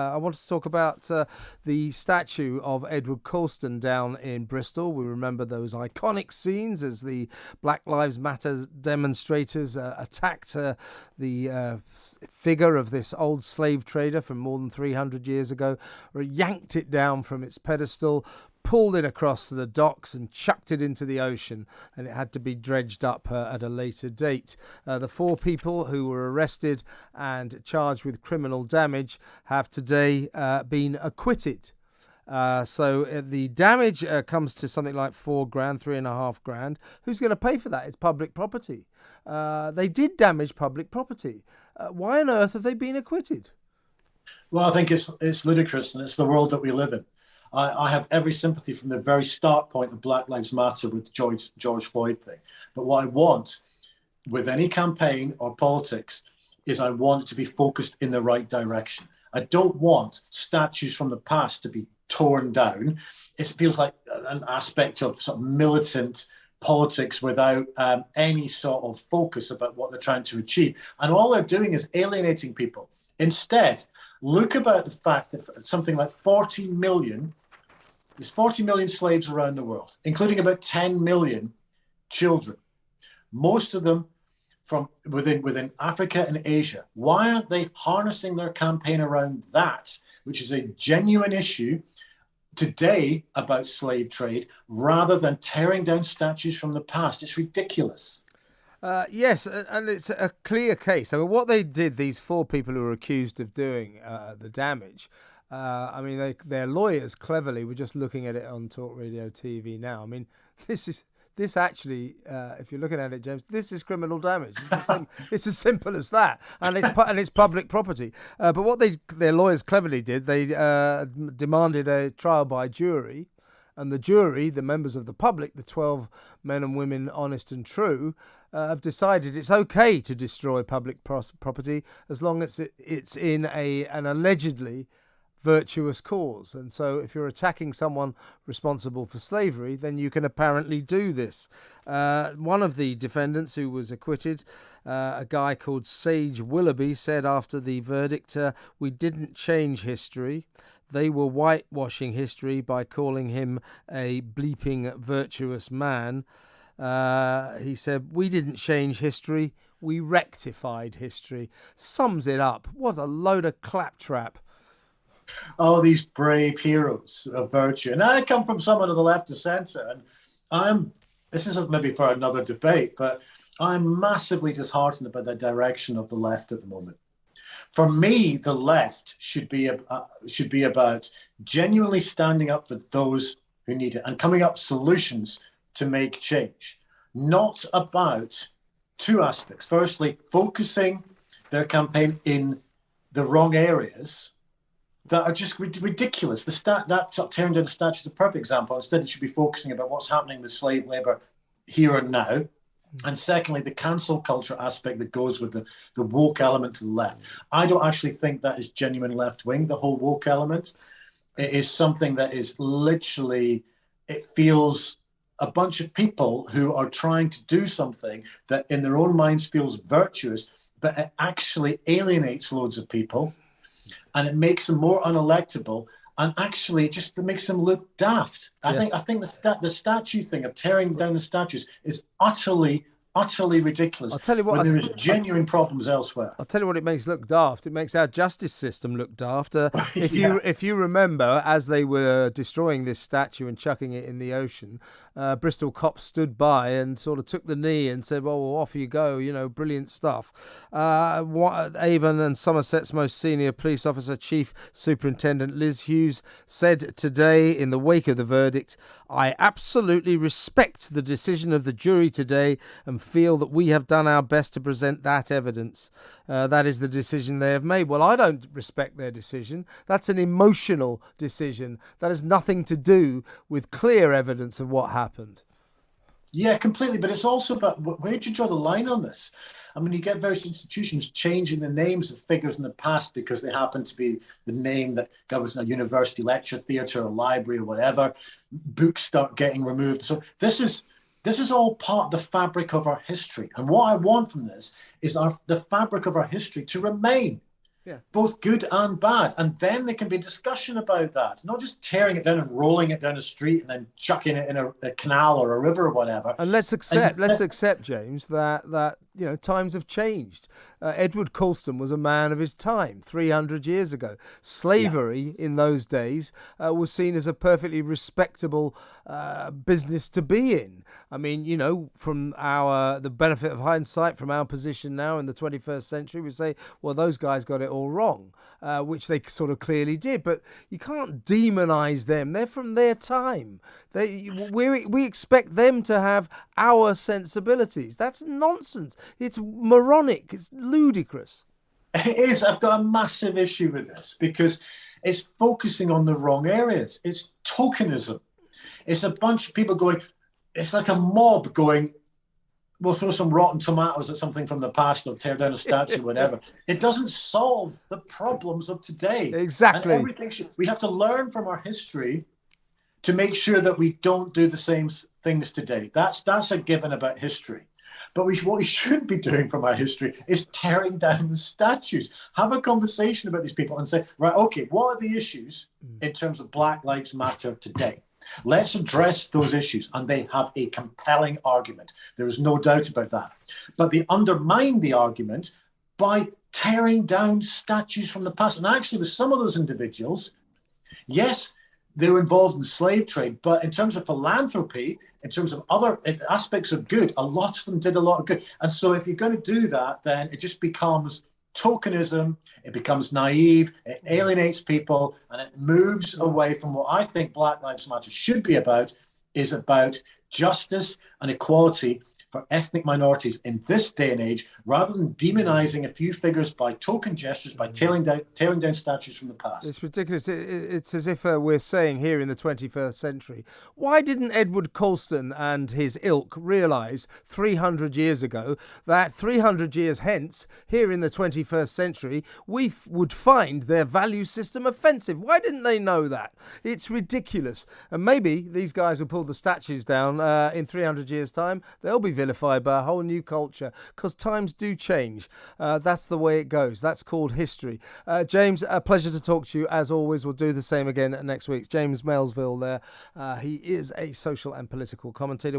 I want to talk about the statue of Edward Colston down in Bristol. We remember those iconic scenes as the Black Lives Matter demonstrators attacked the figure of this old slave trader from more than 300 years ago, or yanked it down from its pedestal, pulled it across the docks and chucked it into the ocean, and it had to be dredged up at a later date. The four people who were arrested and charged with criminal damage have today been acquitted. So the damage comes to something like £4,000, £3,500. Who's going to pay for that? It's public property. They did damage public property. Why on earth have they been acquitted? Well, I think it's ludicrous, and it's the world that we live in. I have every sympathy from the very start point of Black Lives Matter with the George Floyd thing. But what I want with any campaign or politics is I want it to be focused in the right direction. I don't want statues from the past to be torn down. It feels like an aspect of sort of militant politics without any sort of focus about what they're trying to achieve. And all they're doing is alienating people. Instead, look about the fact that something like 40 million, there's 40 million slaves around the world, including about 10 million children, most of them from within Africa and Asia. Why aren't they harnessing their campaign around that, which is a genuine issue today about slave trade, rather than tearing down statues from the past? It's ridiculous. Yes, and it's a clear case. I mean, what they did, these four people who were accused of doing the damage, their lawyers cleverly were just looking at it on Talk Radio TV now. I mean, this actually, if you're looking at it, James, this is criminal damage. It's as simple as that, and it's public property. But what their lawyers cleverly did, they demanded a trial by jury. And the jury, the members of the public, the 12 men and women honest and true, have decided it's okay to destroy public property as long as it's in an allegedly virtuous cause. And so if you're attacking someone responsible for slavery, then you can apparently do this. One of the defendants who was acquitted, a guy called Sage Willoughby, said after the verdict, "We didn't change history. They were whitewashing history by calling him a bleeping virtuous man." He said, "We didn't change history, we rectified history." Sums it up. What a load of claptrap. Oh, these brave heroes of virtue. And I come from someone of the left of centre, and this isn't maybe for another debate, but I'm massively disheartened by the direction of the left at the moment. For me, the left should be about genuinely standing up for those who need it and coming up with solutions to make change, not about two aspects. Firstly, focusing their campaign in the wrong areas that are just ridiculous. That tearing down the statue is a perfect example. Instead, it should be focusing about what's happening with slave labour here and now. And secondly, the cancel culture aspect that goes with the woke element to the left. I don't actually think that is genuine left wing, the whole woke element. It is something that is literally, it feels a bunch of people who are trying to do something that in their own minds feels virtuous, but it actually alienates loads of people and it makes them more unelectable. And actually, it makes them look daft. I think the statue thing of tearing down the statues is utterly ridiculous. I'll tell you what, when there is genuine problems elsewhere. I'll tell you what it makes look daft. It makes our justice system look daft. If you remember, as they were destroying this statue and chucking it in the ocean, Bristol cops stood by and sort of took the knee and said, "Well, off you go, brilliant stuff." Avon and Somerset's most senior police officer, Chief Superintendent Liz Hughes, said today in the wake of the verdict, "I absolutely respect the decision of the jury today and feel that we have done our best to present that evidence." That is the decision they have made. Well, I don't respect their decision. That's an emotional decision. That has nothing to do with clear evidence of what happened. Yeah, completely. But it's also about where do you draw the line on this? I mean, you get various institutions changing the names of figures in the past because they happen to be the name that governs a university lecture theatre or library or whatever. Books start getting removed. So this is all part of the fabric of our history. And what I want from this is the fabric of our history to remain. both good and bad. And then there can be discussion about that, not just tearing it down and rolling it down a street and then chucking it in a canal or a river or whatever. And let's accept, James, that times have changed. Edward Colston was a man of his time 300 years ago. Slavery in those days was seen as a perfectly respectable business to be in. I mean, from the benefit of hindsight, from our position now in the 21st century, we say, well, those guys got it all wrong, which they sort of clearly did. But you can't demonize them. They're from their time. We expect them to have our sensibilities. That's nonsense. It's moronic. It's ludicrous. It is. I've got a massive issue with this because it's focusing on the wrong areas. It's tokenism. It's a bunch of people going, it's like a mob going, we'll throw some rotten tomatoes at something from the past or tear down a statue, whatever. It doesn't solve the problems of today. Exactly. And we have to learn from our history to make sure that we don't do the same things today. That's a given about history. But what we should be doing from our history is tearing down the statues. Have a conversation about these people and say, right, okay, what are the issues in terms of Black Lives Matter today? Let's address those issues. And they have a compelling argument. There is no doubt about that. But they undermine the argument by tearing down statues from the past. And actually, with some of those individuals, yes, they were involved in the slave trade, but in terms of philanthropy, in terms of other aspects of good, a lot of them did a lot of good. And so if you're going to do that, then it just becomes tokenism, it becomes naive, it alienates people, and it moves away from what I think Black Lives Matter should be about, is about justice and equality for ethnic minorities in this day and age, rather than demonizing a few figures by token gestures, by tearing down statues from the past. It's ridiculous. It's as if we're saying here in the 21st century, why didn't Edward Colston and his ilk realise 300 years ago that 300 years hence, here in the 21st century, we would find their value system offensive? Why didn't they know that? It's ridiculous. And maybe these guys who pulled the statues down in 300 years' time, they'll be vilified by a whole new culture, because times do change. That's the way it goes. That's called history. James, a pleasure to talk to you as always. We'll do the same again next week. James Melville there. He is a social and political commentator.